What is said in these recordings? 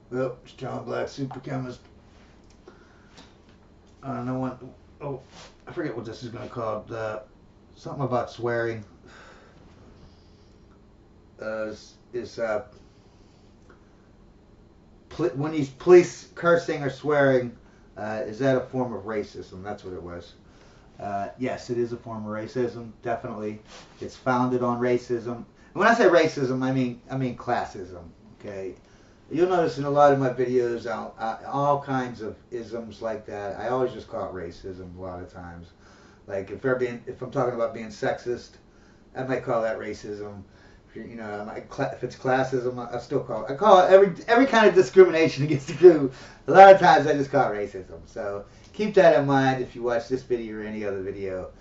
Well, it's John Black, super chemist. I don't know what. Oh, I forget what this is going to call. Something about swearing. Is when you police cursing or swearing, is that a form of racism? That's what it was. Yes, it is a form of racism. Definitely, it's founded on racism. And when I say racism, I mean classism. Okay, you'll notice in a lot of my videos, all kinds of isms like that. I always just call it racism a lot of times. Like if I'm talking about being sexist, I might call that racism. If it's classism, I still call it. I call it every kind of discrimination against the group. A lot of times, I just call it racism. So keep that in mind if you watch this video or any other video.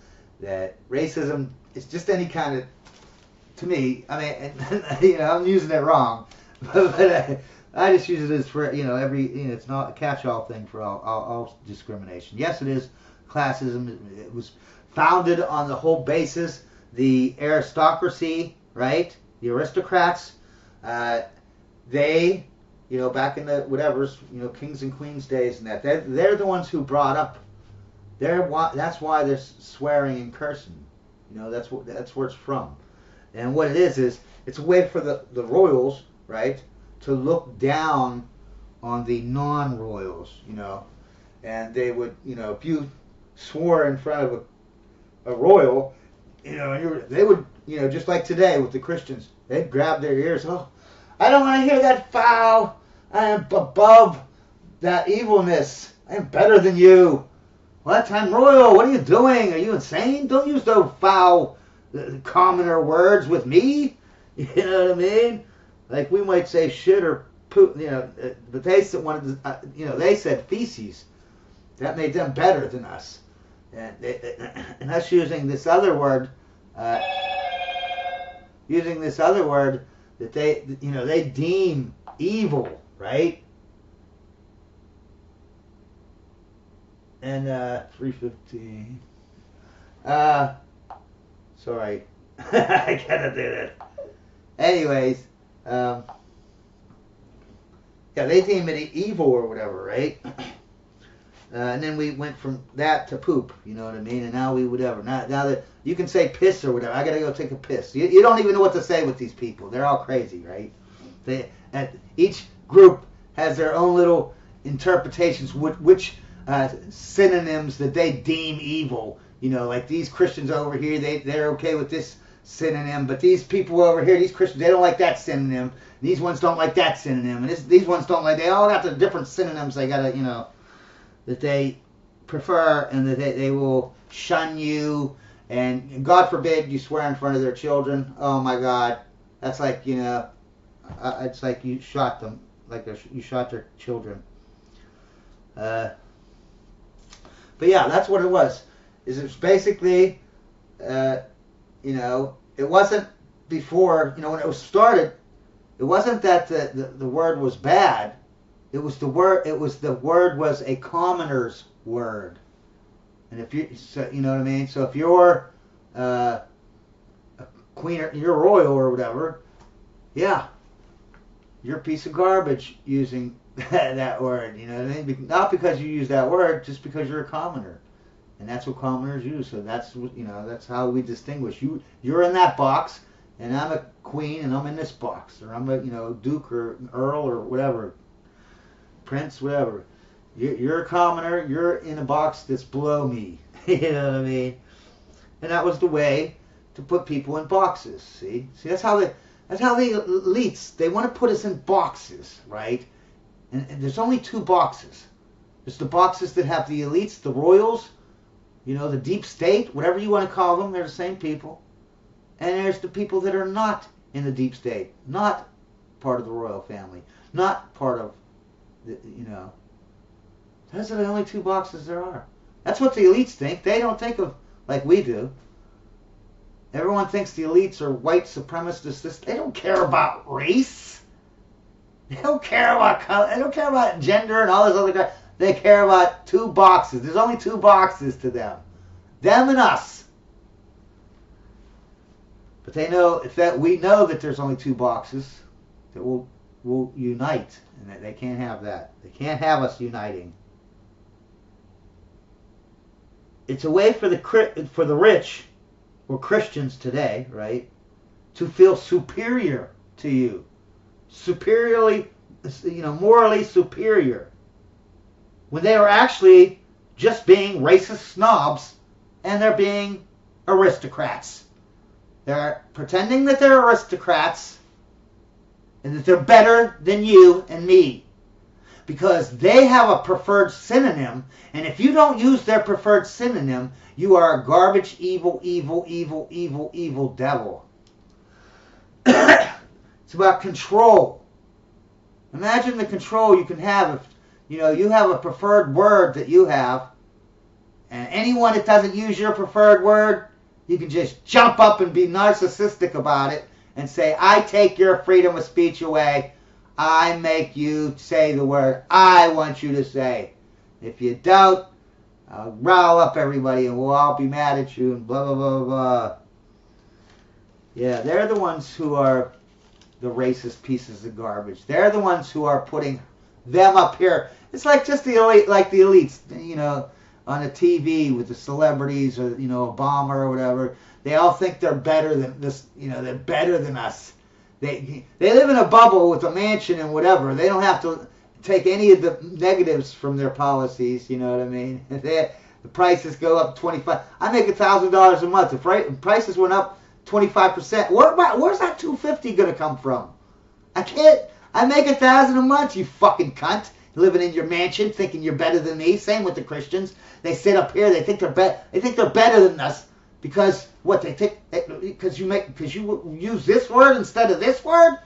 That racism is just any kind of. To me, I mean, I'm using it wrong, but I just use it as for it's not a catch-all thing for all discrimination. Yes, it is classism. It was founded on the whole basis, the aristocracy, right? The aristocrats, they, back in the whatever's, kings and queens days and that, they're the ones who brought up. That's why they're swearing and cursing. That's where it's from. And what it is it's a way for the royals, right, to look down on the non-royals, and they would, if you swore in front of a royal, they would, just like today with the Christians, they'd grab their ears. Oh, I don't want to hear that foul. I am above that evilness. I am better than you. What? I'm royal. What are you doing? Are you insane? Don't use those foul, commoner words with me. You know what I mean? Like we might say shit or poop, but they wanted, they said feces. That made them better than us. And us using this other word, uh, that they deem evil, right? And 315. Sorry, I gotta do that. Anyways, they deem it evil or whatever, right? And then we went from that to poop, you know what I mean? And now we whatever. Now that you can say piss or whatever, I gotta go take a piss. You don't even know what to say with these people. They're all crazy, right? Each group has their own little interpretations, which synonyms that they deem evil. Like these Christians over here, they're okay with this synonym, but these people over here, these Christians, they don't like that synonym. These ones don't like that synonym, and these ones don't like. They all got the different synonyms. They gotta, that they prefer, and that they will shun you, and God forbid you swear in front of their children. Oh my God, that's like it's like you shot them, like you shot their children. But yeah, that's what it was. It's basically, it wasn't before, when it was started. It wasn't that the word was bad. It was the word was a commoner's word, and if you know what I mean. So if you're a queen or you're royal or whatever, yeah, you're a piece of garbage using that word. You know what I mean? Not because you use that word, just because you're a commoner, and that's what commoners use. So that's how we distinguish you. You're in that box, and I'm a queen, and I'm in this box, or I'm a duke or earl or whatever. Prince, whatever. You're a commoner. You're in a box that's below me. You know what I mean? And that was the way to put people in boxes. See, that's how the elites, they want to put us in boxes, right? And there's only two boxes. There's the boxes that have the elites, the royals, the deep state, whatever you want to call them. They're the same people. And there's the people that are not in the deep state, not part of the royal family, not part of those are the only two boxes there are. That's what the elites think. They don't think of like we do. Everyone thinks the elites are white supremacists. They don't care about race. They don't care about color. They don't care about gender and all this other stuff. They care about two boxes. There's only two boxes to them. Them and us. But they know we know that there's only two boxes. That we'll will unite, and they can't have that. They can't have us uniting. It's a way for the rich, or Christians today, right, to feel superior to you, superiorly, morally superior, when they are actually just being racist snobs, and they're being aristocrats. They're pretending that they're aristocrats and that they're better than you and me, because they have a preferred synonym, and if you don't use their preferred synonym, you are a garbage, evil, evil, evil, evil, evil devil. It's about control. Imagine the control you can have if you have a preferred word that you have, and anyone that doesn't use your preferred word, you can just jump up and be narcissistic about it and say, I take your freedom of speech away. I make you say the word I want you to say. If you don't, I'll rile up everybody and we'll all be mad at you and blah, blah, blah, blah. Yeah, they're the ones who are the racist pieces of garbage. They're the ones who are putting them up here. It's like just the elite, like the elites, on the TV with the celebrities or, Obama or whatever. They all think they're better than this, they're better than us. They live in a bubble with a mansion and whatever. They don't have to take any of the negatives from their policies, you know what I mean? The prices go up 25. I make $1,000 a month. If prices went up 25%, where's that $250 going to come from? I make $1,000 a month, you fucking cunt. Living in your mansion, thinking you're better than me. Same with the Christians. They sit up here. They think they're better than us because what they think because you use this word instead of this word.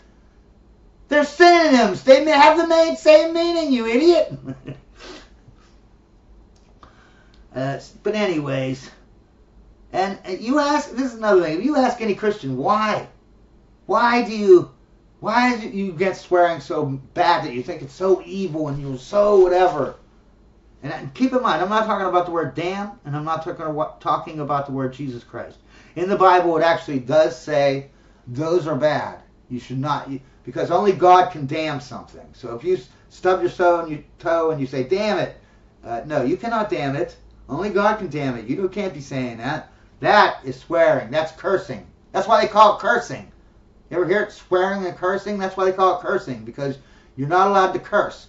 They're synonyms. They have the same meaning. You idiot. But anyways, and you ask. This is another thing. If you ask any Christian why do you get swearing so bad that you think it's so evil and you're so whatever? And keep in mind, I'm not talking about the word damn, and I'm not talking about the word Jesus Christ. In the Bible, it actually does say those are bad. You should not, because only God can damn something. So if you stub your toe and you say, damn it, no, you cannot damn it. Only God can damn it. You can't be saying that. That is swearing. That's cursing. That's why they call it cursing. You ever hear it, swearing and cursing? That's why they call it cursing, because you're not allowed to curse.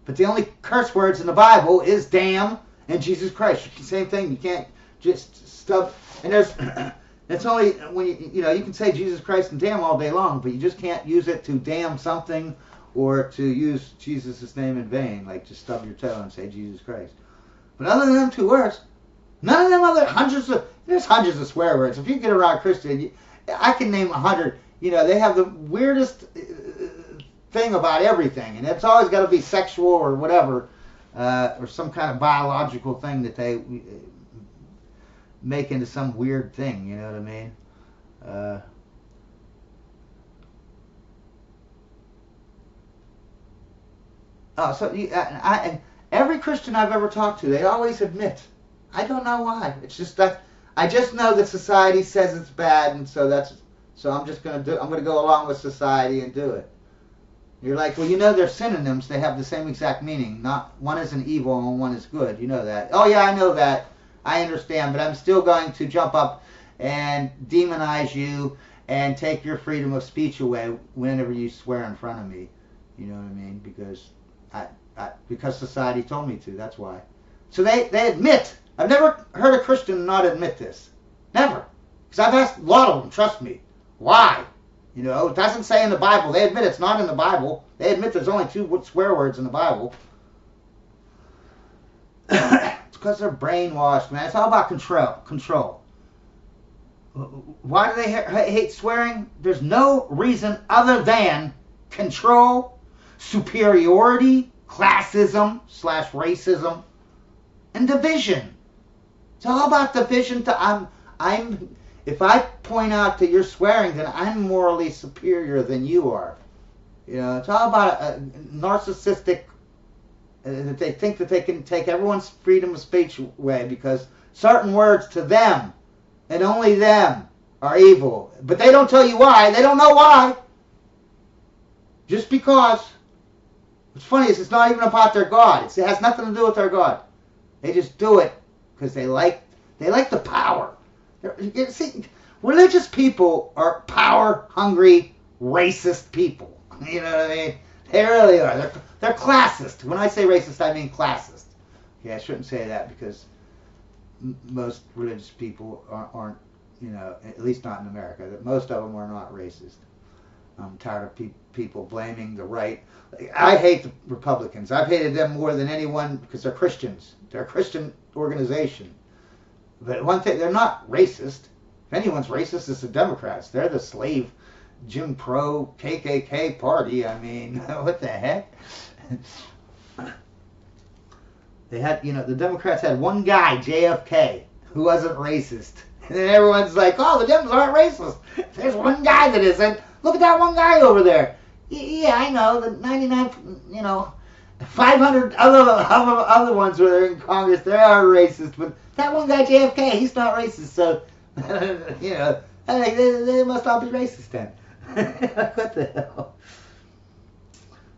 But the only curse words in the Bible is damn and Jesus Christ. Same thing. You can't just stub. And it's only when you can say Jesus Christ and damn all day long, but you just can't use it to damn something or to use Jesus' name in vain, like just stub your toe and say Jesus Christ. But other than them two words, none of them other there's hundreds of swear words. If you get around Christian, I can name 100. They have the weirdest thing about everything, and it's always got to be sexual or whatever, or some kind of biological thing that they make into some weird thing. You know what I mean? Every Christian I've ever talked to, they always admit. I don't know why. It's just that I just know that society says it's bad, and so I'm just going to I'm going to go along with society and do it. You're like, well, they're synonyms. They have the same exact meaning. Not one is an evil and one is good. You know that. Oh, yeah, I know that. I understand. But I'm still going to jump up and demonize you and take your freedom of speech away whenever you swear in front of me. You know what I mean? Because society told me to. That's why. So they admit. I've never heard a Christian not admit this. Never. Because I've asked a lot of them, trust me. Why? It doesn't say in the Bible. They admit it's not in the Bible. They admit there's only 2 swear words in the Bible. It's because they're brainwashed, man. It's all about control. Why do they hate swearing? There's no reason other than control, superiority, classism / racism, and division. It's all about division. If I point out that you're swearing, then I'm morally superior than you are. It's all about a narcissistic, that they think that they can take everyone's freedom of speech away because certain words to them, and only them, are evil. But they don't tell you why. They don't know why. Just because. What's funny is it's not even about their God. It has nothing to do with their God. They just do it because they like the power. You see, religious people are power-hungry, racist people. You know what I mean? They really are. They're classist. When I say racist, I mean classist. Yeah, I shouldn't say that because most religious people aren't, you know, at least not in America. That most of them are not racist. I'm tired of people blaming the right. I hate the Republicans. I've hated them more than anyone because they're Christians. They're a Christian organization. But one thing, they're not racist. If anyone's racist, it's the Democrats. They're the slave, Jim Crow, KKK party. I mean, what the heck? They had, you know, the Democrats had one guy, JFK, who wasn't racist. And then everyone's like, oh, the Dems aren't racist. There's one guy that isn't. Look at that one guy over there. Yeah, I know. The 99, you know, 500 other ones who are in Congress, they are racist. But that one guy, JFK, he's not racist. So, you know, they must all be racist then. What the hell?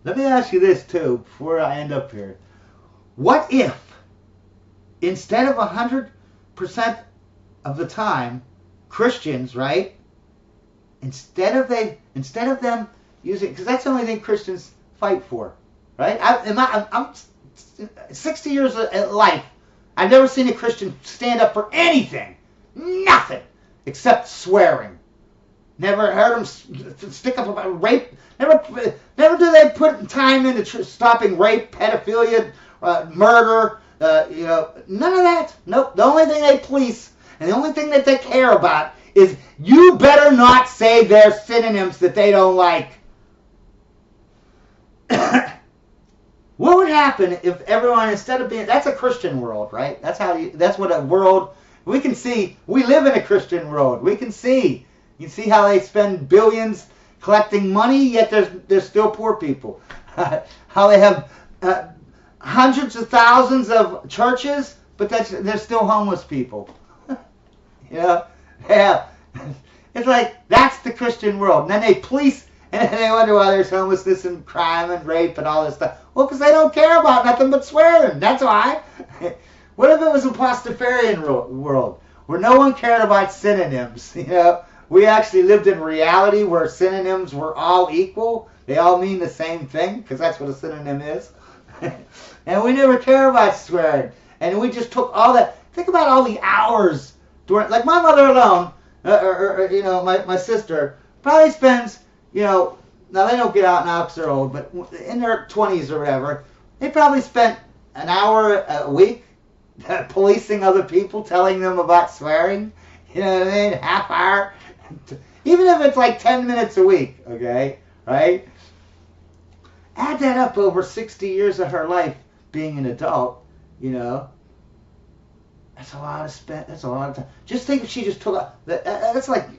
Let me ask you this, too, before I end up here. What if, instead of 100% of the time, Christians, right? Instead of them using, because that's the only thing Christians fight for, right? I'm 60 years of life. I've never seen a Christian stand up for anything, nothing, except swearing. Never heard them stick up about rape. Never do they put time into stopping rape, pedophilia, murder. You know, none of that. Nope. The only thing they police and the only thing that they care about is you better not say their synonyms that they don't like. What would happen if everyone, instead of being, that's a Christian world, right? That's what a world, we can see, we live in a Christian world. We can see, you see how they spend billions collecting money, yet there's still poor people. How they have hundreds of thousands of churches, but there's still homeless people. You know? Yeah. It's like, that's the Christian world. And then they police, and they wonder why there's homelessness and crime and rape and all this stuff. Well, because they don't care about nothing but swearing. That's why. What if it was a Pastafarian world where no one cared about synonyms? You know, we actually lived in reality where synonyms were all equal. They all mean the same thing, because that's what a synonym is. And we never care about swearing. And we just took all that. Think about all the hours during, like my mother alone, or you know, my sister probably spends, you know, now they don't get out now because they're old, but in their 20s or whatever, they probably spent an hour a week policing other people, telling them about swearing. You know what I mean? Half hour. Even if it's like 10 minutes a week, okay? Right? Add that up over 60 years of her life being an adult, you know. That's a lot of spent. That's a lot of time. Just think if she just took that's like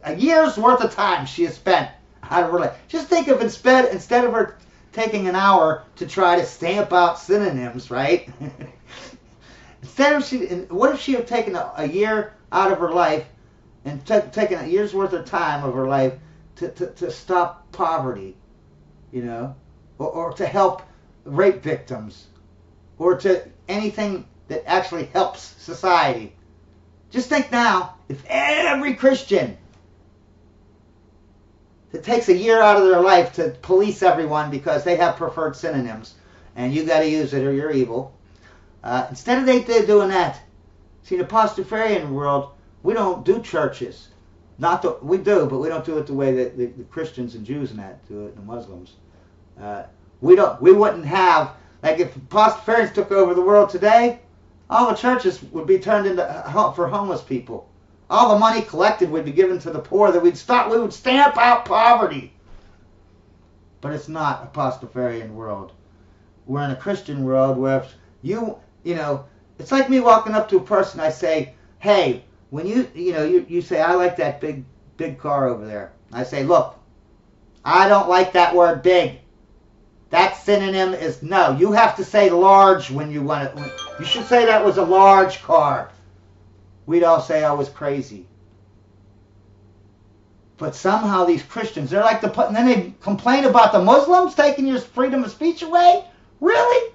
a year's worth of time she has spent out of her life. Just think if instead of her taking an hour to try to stamp out synonyms, right? What if she had taken a year out of her life and taken a year's worth of time of her life to stop poverty, you know, or to help rape victims, or to anything that actually helps society. Just think now, if every Christian that takes a year out of their life to police everyone because they have preferred synonyms, and you got to use it or you're evil, instead of they doing that, see, in the Pastafarian world, we don't do churches. We do, but we don't do it the way that the Christians and Jews and that do it, and the Muslims. We wouldn't have, like if Pastafarians took over the world today, all the churches would be turned into for homeless people. All the money collected would be given to the poor. We would stamp out poverty. But it's not a Pastafarian world. We're in a Christian world where if you know, it's like me walking up to a person. I say, hey, when you say, I like that big car over there. I say, look, I don't like that word big. That synonym is no. You have to say large when you want it. You should say that was a large car. We'd all say I was crazy. But somehow these Christians, they're like and then they complain about the Muslims taking your freedom of speech away? Really?